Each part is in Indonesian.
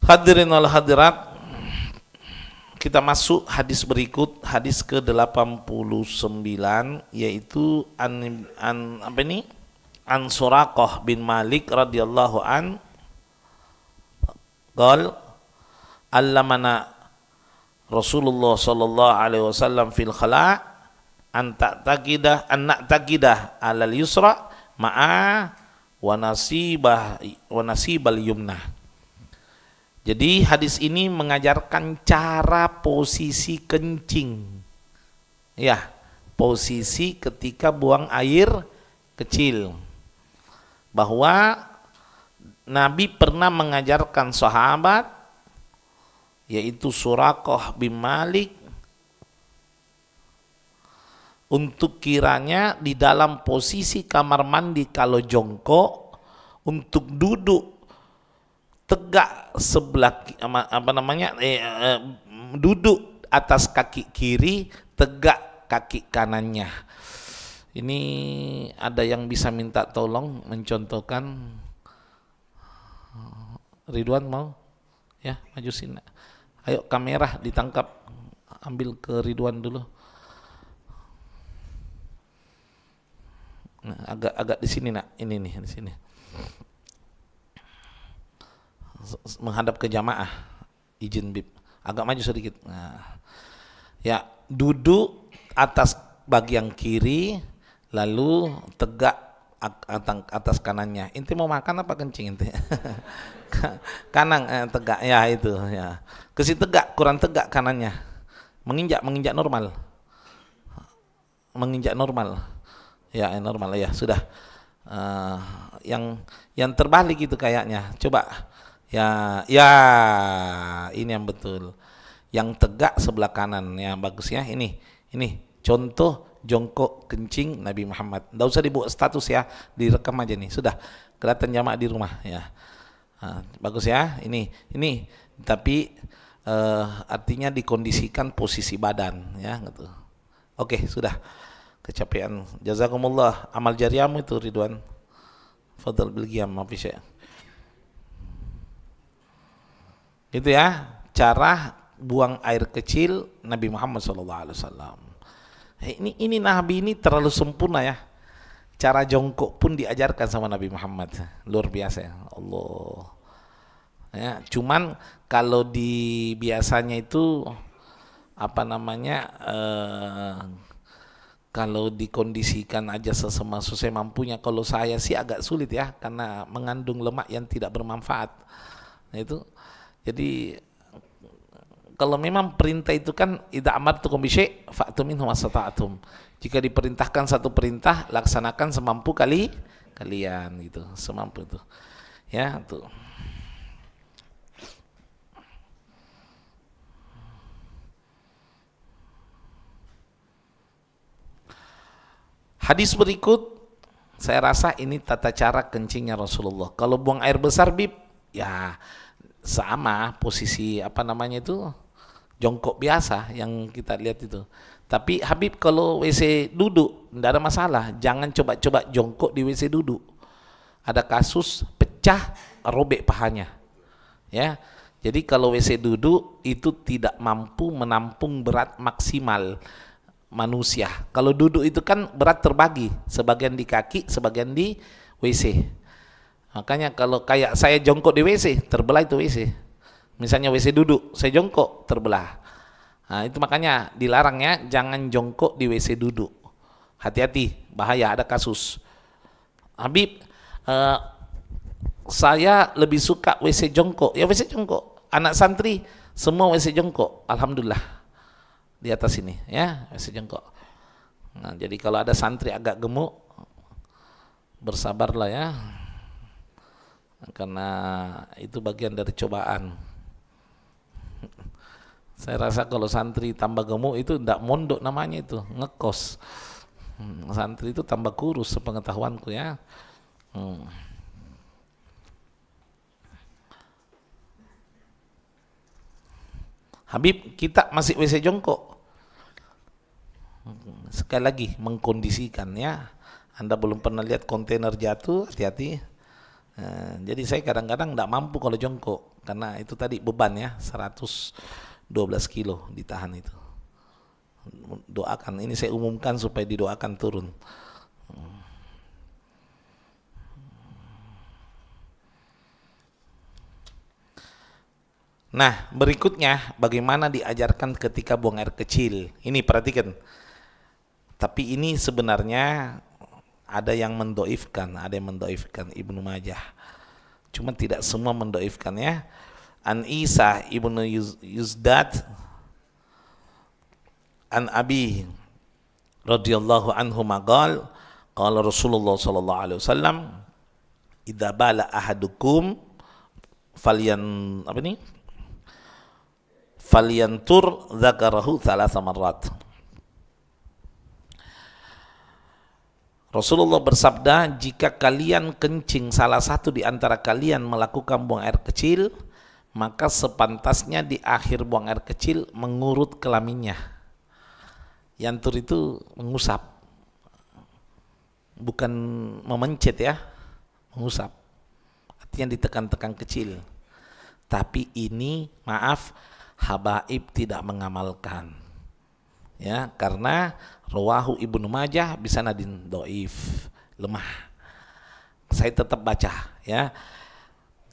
Hadirin wal hadirat, kita masuk hadis berikut, hadis ke-89, yaitu an Suraqah bin Malik radhiyallahu an qala allamana Rasulullah sallallahu alaihi wasallam fil khala an na'taqidah alal yusra ma'a wa nasibal yumnah. Jadi hadis ini mengajarkan cara posisi kencing. Ya, posisi ketika buang air kecil. Bahwa Nabi pernah mengajarkan sahabat, yaitu Suraqah bin Malik, untuk kiranya di dalam posisi kamar mandi kalau jongkok, untuk duduk tegak sebelah duduk atas kaki kiri, tegak kaki kanannya. Ini ada yang bisa minta tolong mencontohkan? Ridwan mau? Ya, maju sini. Ayo kamera ditangkap, ambil ke Ridwan dulu. Nah, agak di sini nak, ini nih di sini. Menghadap ke jamaah, izin Bib, agak maju sedikit. Nah, ya, duduk atas bagian kiri, lalu tegak atas kanannya. Inti mau makan apa kencing inti? Kanan tegak, ya itu ya. Kesi tegak, kurang tegak kanannya. Menginjak normal. Menginjak normal. Ya, normal ya, sudah. Yang terbalik itu kayaknya. Coba. Ya, ini yang betul. Yang tegak sebelah kanan, ya bagus ya. Ini contoh jongkok kencing Nabi Muhammad. Nggak usah dibuat status ya, direkam aja nih. Sudah kelihatan jamaah di rumah ya. Nah, bagus ya. Ini. Tapi artinya dikondisikan posisi badan ya, gitu. Oke, sudah. Kecapean. Jazakumullah. Amal jariahmu itu Ridwan. Fadal bil qiyam, maaf ya. Itu ya cara buang air kecil Nabi Muhammad SAW. Ini Nabi ini terlalu sempurna ya. Cara jongkok pun diajarkan sama Nabi Muhammad, luar biasa ya. Allah. Ya, cuman kalau di biasanya itu kalau dikondisikan aja sesuai mampunya. Kalau saya sih agak sulit ya, karena mengandung lemak yang tidak bermanfaat. Nah itu. Jadi kalau memang perintah itu kan idza amartukum bi syai' fa'tu minhu mastata'tum. Jika diperintahkan satu perintah, laksanakan semampu kalian gitu, semampu itu. Ya, tuh. Hadis berikut, saya rasa ini tata cara kencingnya Rasulullah. Kalau buang air besar, Bib, ya sama posisi jongkok biasa yang kita lihat itu. Tapi Habib kalau WC duduk tidak ada masalah, jangan coba-coba jongkok di WC duduk. Ada kasus pecah, robek pahanya. Ya. Jadi kalau WC duduk itu tidak mampu menampung berat maksimal manusia. Kalau duduk itu kan berat terbagi, sebagian di kaki, sebagian di WC. Makanya kalau kayak saya jongkok di WC, terbelah itu WC. Misalnya WC duduk, saya jongkok, terbelah. Nah, itu makanya dilarang ya, jangan jongkok di WC duduk. Hati-hati, bahaya, ada kasus. Habib, saya lebih suka WC jongkok. Ya WC jongkok. Anak santri, semua WC jongkok. Alhamdulillah. Di atas ini, ya, WC jongkok. Nah, jadi kalau ada santri agak gemuk, bersabarlah ya. Karena itu bagian dari cobaan. Saya rasa kalau santri tambah gemuk itu tidak mondok namanya, itu ngekos. Santri itu tambah kurus sepengetahuanku ya. Habib, kita masih WC jongkok. Sekali lagi mengkondisikan ya. Anda belum pernah lihat kontainer jatuh, hati-hati. Jadi saya kadang-kadang tidak mampu kalau jongkok. karena itu tadi beban ya, 112 kilo ditahan itu. Doakan, ini saya umumkan supaya didoakan turun. Nah, berikutnya bagaimana diajarkan ketika buang air kecil. Ini perhatikan. Tapi ini sebenarnya ada yang mendoifkan, Ibnu Majah. Cuma tidak semua mendoifkan ya. An Isa ibnu Yuzdad an Abi radhiyallahu anhu maqal qala Rasulullah sallallahu alaihi wasallam idza bala ahadukum falyantur dzakarahu thalatha marrat. Rasulullah bersabda, jika kalian kencing salah satu di antara kalian melakukan buang air kecil, maka sepantasnya di akhir buang air kecil mengurut kelaminnya. Yantur itu mengusap, bukan memencet ya, mengusap. Artinya ditekan-tekan kecil. Tapi ini maaf, habaib tidak mengamalkan. Ya, karena rawahu Ibnu Majah bisanadin dhaif, lemah. Saya tetap baca ya.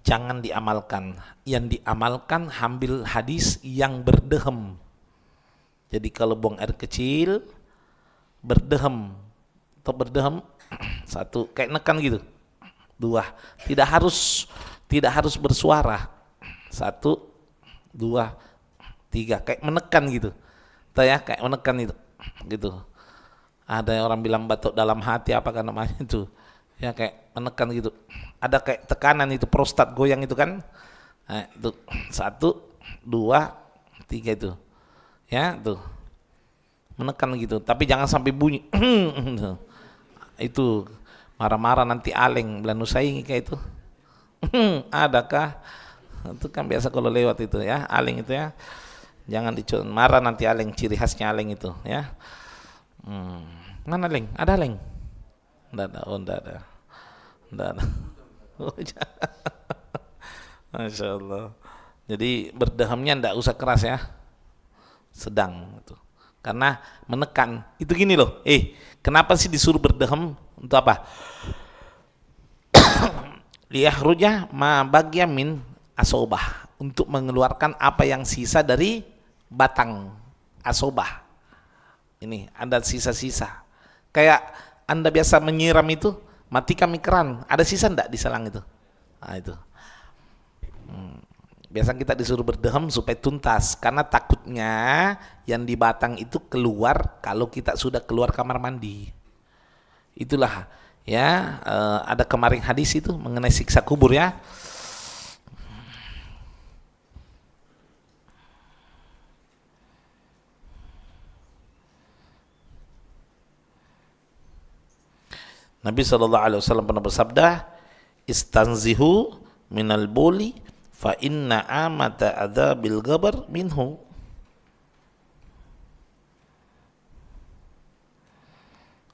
Jangan diamalkan. Yang diamalkan ambil hadis yang berdehem. Jadi kalau buang air kecil berdehem atau berdehem satu kayak nekan gitu. Dua, tidak harus bersuara. Satu, dua, tiga, kayak menekan gitu. Tahu ya, kayak menekan itu gitu. Ada yang orang bilang batuk dalam hati apa kan namanya itu. Ya kayak menekan gitu. Ada kayak tekanan itu, prostat goyang itu kan. Nah, itu satu, dua, tiga itu. Ya, tuh. Menekan gitu, tapi jangan sampai bunyi. Itu marah-marah nanti aleng belanu saing kayak itu. Adakah? Itu kan biasa kalau lewat itu ya, aleng itu ya. Jangan dicuci, marah nanti aleng, ciri khasnya aleng itu ya. Mana leng? Ada leng? Enggak ada. Masya Allah. Jadi berdehamnya enggak usah keras ya, sedang itu. Karena menekan itu gini loh. Kenapa sih disuruh berdehem? Untuk apa? Liyahruja ma bagya min asobah, untuk mengeluarkan apa yang sisa dari batang asobah. Ini ada sisa-sisa. Kayak Anda biasa menyiram itu, matikan keran, ada sisa enggak di selang itu? Nah itu. Biasa kita disuruh berdehem supaya tuntas, karena takutnya yang di batang itu keluar kalau kita sudah keluar kamar mandi. Itulah ya, ada kemarin hadis itu mengenai siksa kubur ya. Nabi SAW pernah bersabda, istanzihu minal boli fa inna amata adzabil gabar minhu.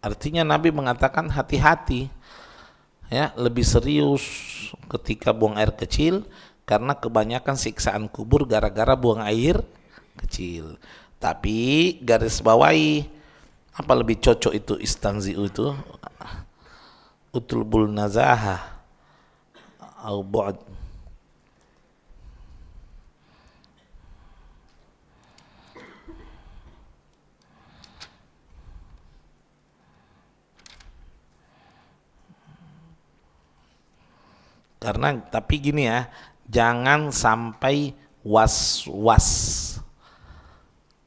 Artinya Nabi mengatakan hati-hati ya, lebih serius ketika buang air kecil, karena kebanyakan siksaan kubur gara-gara buang air kecil. Tapi garis bawahi, apa lebih cocok itu istanzi'u itu? Utulbul nazaha au bu'd. Karena tapi gini ya, jangan sampai was-was.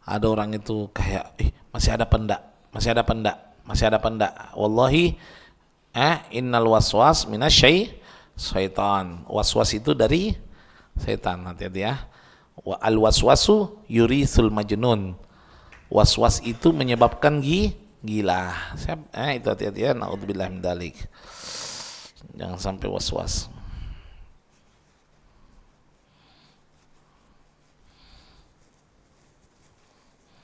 Ada orang itu kayak masih ada pendak. Wallahi innal waswas minasyaitan. Was-was itu dari setan, hati-hati ya. Wa al waswasu yurisul majnun. Was-was itu menyebabkan gila. Itu hati-hati ya, naudzubillah min dzalik. Jangan sampai was-was.